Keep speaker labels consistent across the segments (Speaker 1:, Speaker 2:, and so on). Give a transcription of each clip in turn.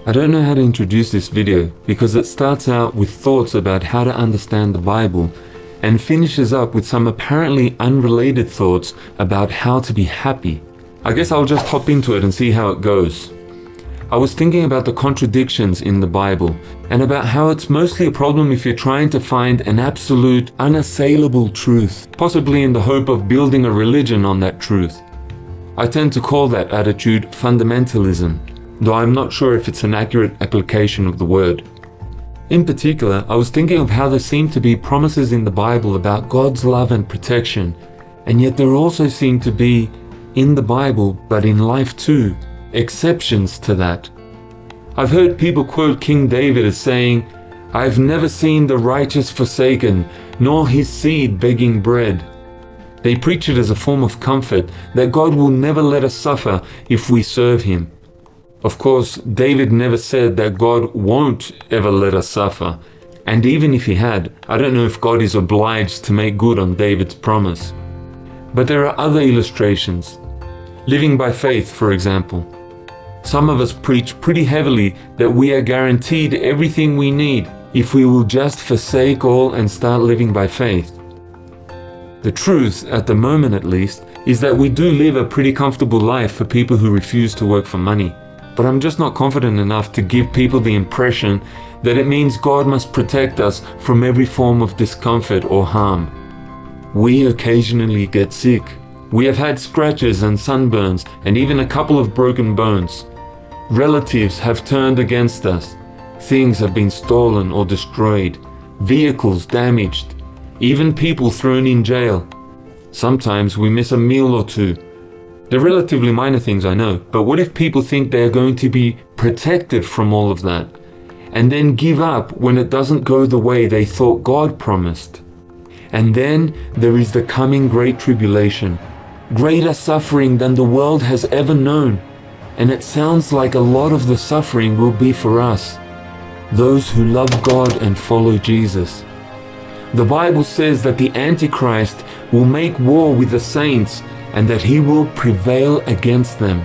Speaker 1: I don't know how to introduce this video because it starts out with thoughts about how to understand the Bible and finishes up with some apparently unrelated thoughts about how to be happy. I guess I'll just hop into it and see how it goes. I was thinking about the contradictions in the Bible and about how it's mostly a problem if you're trying to find an absolute, unassailable truth, possibly in the hope of building a religion on that truth. I tend to call that attitude fundamentalism, though I'm not sure if it's an accurate application of the word. In particular, I was thinking of how there seem to be promises in the Bible about God's love and protection, and yet there also seem to be, in the Bible, but in life too, exceptions to that. I've heard people quote King David as saying, "I've never seen the righteous forsaken, nor his seed begging bread." They preach it as a form of comfort that God will never let us suffer if we serve him. Of course, David never said that God won't ever let us suffer, and even if he had, I don't know if God is obliged to make good on David's promise. But there are other illustrations. Living by faith, for example. Some of us preach pretty heavily that we are guaranteed everything we need if we will just forsake all and start living by faith. The truth, at the moment at least, is that we do live a pretty comfortable life for people who refuse to work for money. But I'm just not confident enough to give people the impression that it means God must protect us from every form of discomfort or harm. We occasionally get sick. We have had scratches and sunburns and even a couple of broken bones. Relatives have turned against us. Things have been stolen or destroyed. Vehicles damaged. Even people thrown in jail. Sometimes we miss a meal or two. They're relatively minor things, I know, but what if people think they're going to be protected from all of that, and then give up when it doesn't go the way they thought God promised? And then there is the coming great tribulation, greater suffering than the world has ever known, and it sounds like a lot of the suffering will be for us, those who love God and follow Jesus. The Bible says that the Antichrist will make war with the saints and that he will prevail against them.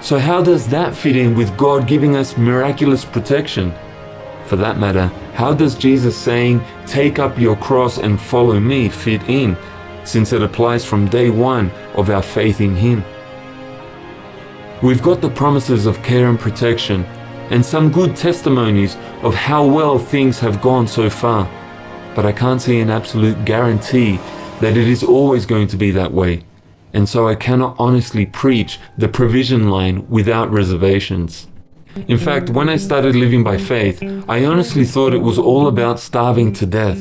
Speaker 1: So how does that fit in with God giving us miraculous protection? For that matter, how does Jesus saying, "Take up your cross and follow me," fit in, since it applies from day one of our faith in him? We've got the promises of care and protection, and some good testimonies of how well things have gone so far, but I can't see an absolute guarantee that it is always going to be that way. And so I cannot honestly preach the provision line without reservations. In fact, when I started living by faith, I honestly thought it was all about starving to death.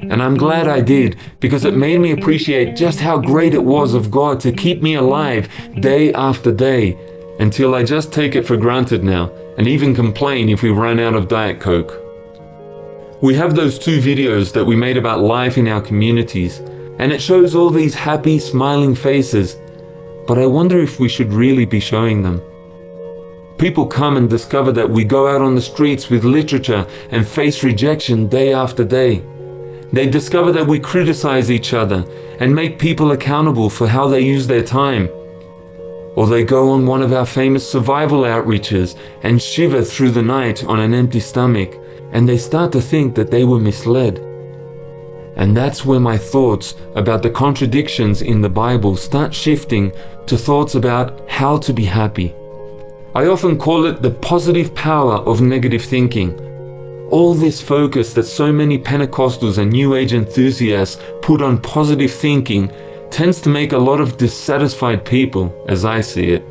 Speaker 1: And I'm glad I did, because it made me appreciate just how great it was of God to keep me alive day after day, until I just take it for granted now, and even complain if we run out of Diet Coke. We have those 2 videos that we made about life in our communities, and it shows all these happy, smiling faces, but I wonder if we should really be showing them. People come and discover that we go out on the streets with literature and face rejection day after day. They discover that we criticize each other and make people accountable for how they use their time. Or they go on one of our famous survival outreaches and shiver through the night on an empty stomach, and they start to think that they were misled. And that's where my thoughts about the contradictions in the Bible start shifting to thoughts about how to be happy. I often call it the positive power of negative thinking. All this focus that so many Pentecostals and New Age enthusiasts put on positive thinking tends to make a lot of dissatisfied people, as I see it.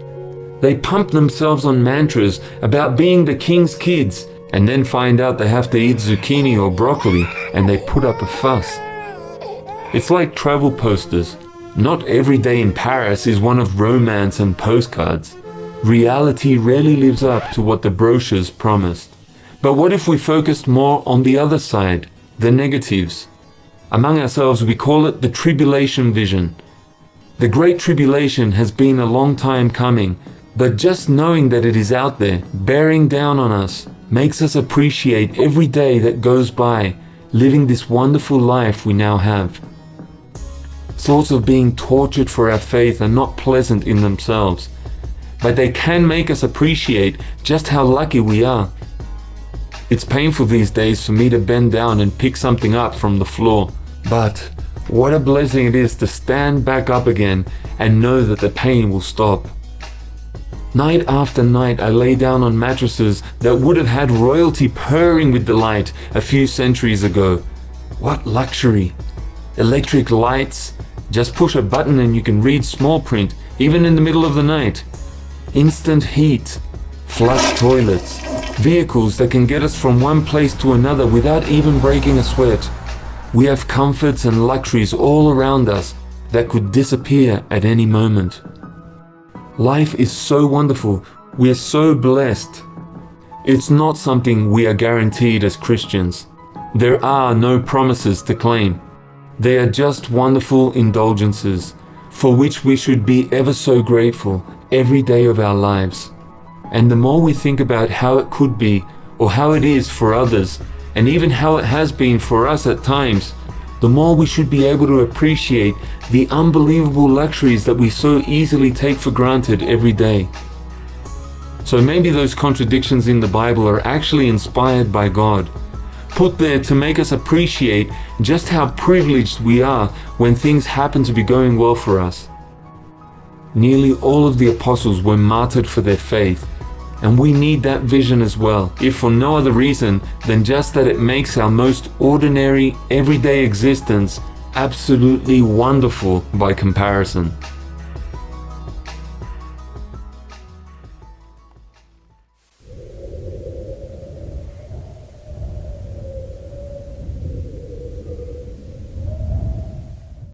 Speaker 1: They pump themselves on mantras about being the king's kids, and then find out they have to eat zucchini or broccoli, and they put up a fuss. It's like travel posters. Not every day in Paris is one of romance and postcards. Reality rarely lives up to what the brochures promised. But what if we focused more on the other side, the negatives? Among ourselves, we call it the tribulation vision. The Great Tribulation has been a long time coming, but just knowing that it is out there, bearing down on us, makes us appreciate every day that goes by, living this wonderful life we now have. Thoughts of being tortured for our faith are not pleasant in themselves, but they can make us appreciate just how lucky we are. It's painful these days for me to bend down and pick something up from the floor, but what a blessing it is to stand back up again and know that the pain will stop. Night after night I lay down on mattresses that would have had royalty purring with delight a few centuries ago. What luxury! Electric lights, just push a button and you can read small print even in the middle of the night. Instant heat, flush toilets, vehicles that can get us from one place to another without even breaking a sweat. We have comforts and luxuries all around us that could disappear at any moment. Life is so wonderful. We are so blessed. It's not something we are guaranteed as Christians. There are no promises to claim. They are just wonderful indulgences for which we should be ever so grateful every day of our lives. And the more we think about how it could be or how it is for others, and even how it has been for us at times, the more we should be able to appreciate the unbelievable luxuries that we so easily take for granted every day. So maybe those contradictions in the Bible are actually inspired by God, put there to make us appreciate just how privileged we are when things happen to be going well for us. Nearly all of the apostles were martyred for their faith, and we need that vision as well, if for no other reason than just that it makes our most ordinary, everyday existence absolutely wonderful by comparison.